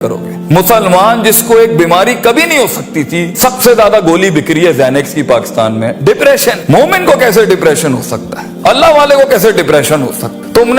کرو گے. مسلمان جس کو ایک بیماری کبھی نہیں ہو سکتی تھی, سب سے زیادہ گولی بک رہی ہے زینکس کی پاکستان میں, ڈپریشن. مومن کو کیسے ڈپریشن ہو سکتا ہے؟ اللہ والے کو کیسے ڈپریشن ہو سکتا ہے؟ تم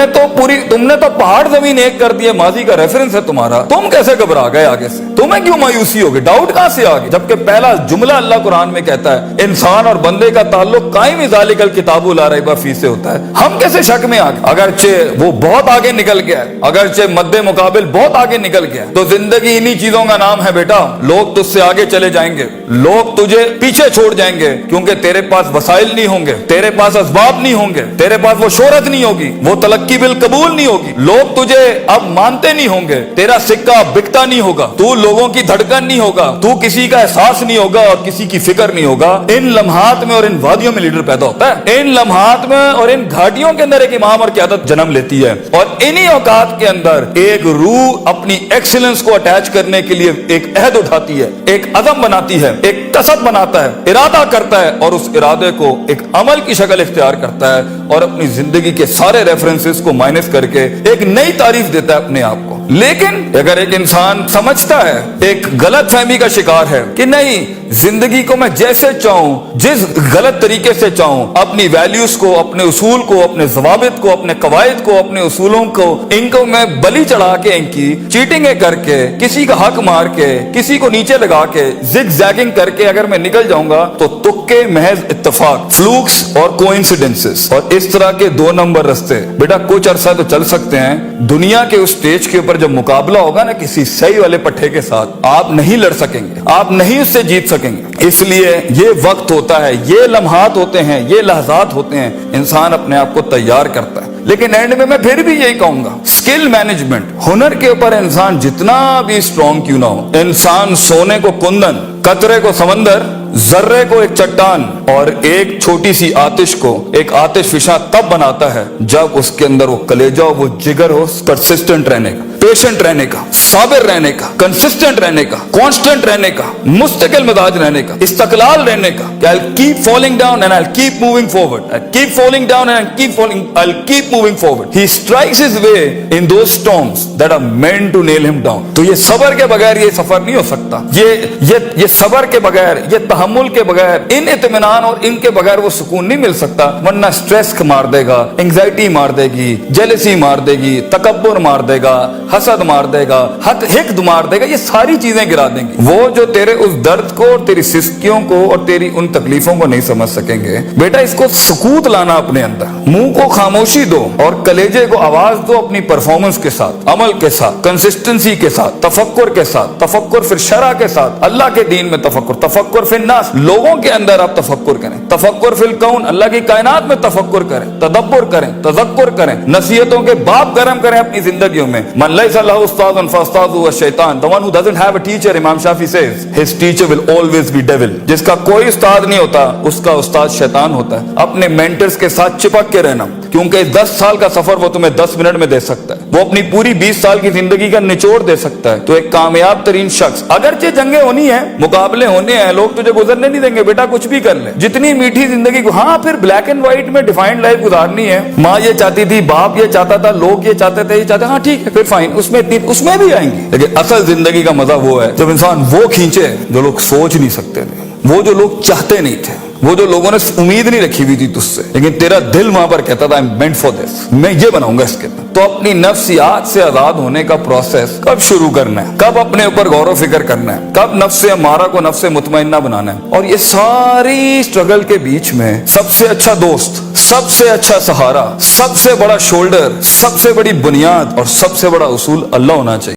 نے تو پہاڑ زمین ایک کر دیا, ماضی کا ریفرنس ہے تمہارا. تم کیسے گھبرا گئے آگے سے؟ تمہیں کیوں مایوسی ہوگی؟ ڈاؤٹ کہاں سے آگے؟ جبکہ پہلا جملہ اللہ قرآن میں کہتا ہے انسان اور بندے کا تعلق قائم ذالک الکتاب لا ریب فیہ سے ہوتا ہے. ہم کیسے شک میں آگے؟ اگرچہ وہ بہت آگے نکل گیا ہے, اگرچہ مد مقابل بہت آگے نکل گیا ہے, تو زندگی انہی چیزوں کا نام ہے بیٹا. لوگ تجھ سے آگے چلے جائیں گے, لوگ تجھے پیچھے چھوڑ جائیں گے, کیونکہ تیرے پاس وسائل نہیں ہوں گے, تیرے پاس اسباب نہیں ہوں گے, تیرے پاس وہ شہرت نہیں ہوگی, وہ تلقی بالقبول نہیں ہوگی, لوگ تجھے اب مانتے نہیں ہوں گے, تیرا سکہ بکتا نہیں ہوگا, تو لوگوں کی دھڑکن نہیں ہوگا, تو کسی کا احساس نہیں ہوگا اور کسی کی فکر نہیں ہوگا. ان لمحات میں اور ان وادیوں میں لیڈر پیدا ہوتا ہے. ان لمحات میں اور ان گھاٹیوں کے اندر ایک امام اور قیادت جنم لیتی ہے, اور انہی اوقات کے اندر ایک روح اپنی ایکسیلنس کو اٹیچ کرنے کے لیے ایک عہد اٹھاتی ہے, ایک عزم بناتی ہے, ایک قصد بناتا ہے, ارادہ کرتا ہے, اور اس ارادے کو ایک عمل کی شکل اختیار کرتا ہے, اور اپنی زندگی کے سارے ریفرنسز کو مائنس کر کے ایک نئی تعریف دیتا ہے اپنے آپ کو. لیکن اگر ایک انسان سمجھتا ہے, ایک غلط فہمی کا شکار ہے کہ نہیں, زندگی کو میں جیسے چاہوں, جس غلط طریقے سے چاہوں, اپنی ویلیوز کو, اپنے اصول کو, اپنے ضوابط کو, اپنے قواعد کو, اپنے اصولوں کو, ان کو میں بلی چڑھا کے, ان کی چیٹنگیں کر کے, کسی کا حق مار کے, کسی کو نیچے لگا کے, زگ زیگنگ کر کے اگر میں نکل جاؤں گا تو تکے, محض اتفاق, فلوکس اور کوئنسیڈنسز, اور اس طرح کے 2 نمبر رستے بیٹا کچھ عرصہ تو چل سکتے ہیں. دنیا کے اس سٹیج کے اوپر جب مقابلہ ہوگا نا کسی صحیح والے پٹھے کے ساتھ, آپ نہیں لڑ سکیں گے, آپ نہیں اس سے جیت سکیں گے. اس لیے یہ وقت ہوتا ہے, یہ لمحات ہوتے ہیں, یہ لحظات ہوتے ہیں, انسان اپنے آپ کو تیار کرتا ہے. لیکن اینڈ میں پھر بھی یہی کہوں گا, سکل مینجمنٹ, ہنر کے اوپر انسان جتنا بھی اسٹرانگ کیوں نہ ہو, انسان سونے کو کندن, قطرے کو سمندر, ذرے کو ایک چٹان اور ایک چھوٹی سی آتش کو ایک آتش فشاں تب بناتا ہے جب اس کے اندر وہ کلیجہ ہو, وہ جگر ہو, پرسسٹنٹ رہنے کا, پیشنٹ رہنے کا, صابر رہنے کا, کنسسٹنٹ رہنے کا, کانسٹنٹ رہنے کا, مستقل مزاج رہنے کا, استقلال رہنے کا, کہ I'll keep falling down and I'll keep moving forward, I'll keep falling down and I'll keep moving forward. He strikes his way in those storms that are meant to nail him down. تو یہ صبر کے بغیر یہ سفر نہیں ہو سکتا. یہ صبر کے بغیر, یہ تحمل کے بغیر, ان اطمینان اور ان کے بغیر وہ سکون نہیں مل سکتا. ورنہ سٹریس مار دے گا, انگزائٹی مار دے گی, جیلسی مار دے گی, تکبر مار دے گا, حسد مار دے گا, حقد مار دے گا, یہ ساری چیزیں گرا دیں گی. وہ جو تیرے اس درد کو اور تیری سستیوں کو اور تیری ان تکلیفوں کو نہیں سمجھ سکیں گے. بیٹا اس کو سکوت لانا اپنے اندر, منہ کو خاموشی دو اور کلیجے کو آواز دو اپنی پرفارمنس کے ساتھ, عمل کے ساتھ, کنسسٹنسی کے ساتھ, تفکر کے ساتھ, تفکر پھر شرع کے ساتھ, اللہ کے دین میں تفکر, تفکر فی الناس, لوگوں کے اندر آپ تفکر کریں, تفکر فی الکون, اللہ کی کائنات میں تفکر کریں, تدبر کریں, تذکر کریں, نصیحتوں کے باب گرم کریں اپنی زندگیوں میں. من لیس لہ استاذ فاستاذہ الشیطان, the one who doesn't have a teacher, امام شافعی says his teacher will always be devil. جس کا کوئی استاد نہیں ہوتا اس کا استاد شیطان ہوتا ہے. اپنے مینٹرز کے ساتھ چپک کے رہنا, کیونکہ 10 سال کا سفر وہ تمہیں 10 منٹ میں دے سکتا ہے, وہ اپنی پوری 20 سال کی زندگی کا نچوڑ دے سکتا ہے. تو ایک کامیاب ترین شخص, اگرچہ جنگیں ہونی ہیں, مقابلے ہونے ہیں, لوگ تجھے گزرنے نہیں دیں گے, بیٹا کچھ بھی کر لے, جتنی میٹھی زندگی کو, ہاں پھر بلیک اینڈ وائٹ میں ڈیفائنڈ لائف گزارنی ہے, ماں یہ چاہتی تھی, باپ یہ چاہتا تھا, لوگ یہ چاہتے تھے, یہ چاہتے, ہاں ٹھیک ہے پھر فائن, اس میں بھی آئیں گے. لیکن اصل زندگی کا مزہ وہ ہے جب انسان وہ کھینچے جو لوگ سوچ نہیں سکتے تھے, وہ جو لوگ چاہتے نہیں تھے, وہ جو لوگوں نے امید نہیں رکھی ہوئی تھی تجھ سے, لیکن تیرا دل وہاں پر کہتا تھا I'm meant for this, میں یہ بناؤں گا اس کے اندر. تو اپنی نفسیات سے آزاد ہونے کا پروسیس کب شروع کرنا ہے, کب اپنے اوپر غور و فکر کرنا ہے, کب نفس امارہ کو نفس مطمئنہ بنانا ہے. اور یہ ساری اسٹرگل کے بیچ میں سب سے اچھا دوست, سب سے اچھا سہارا, سب سے بڑا شولڈر, سب سے بڑی بنیاد اور سب سے بڑا اصول اللہ ہونا چاہیے.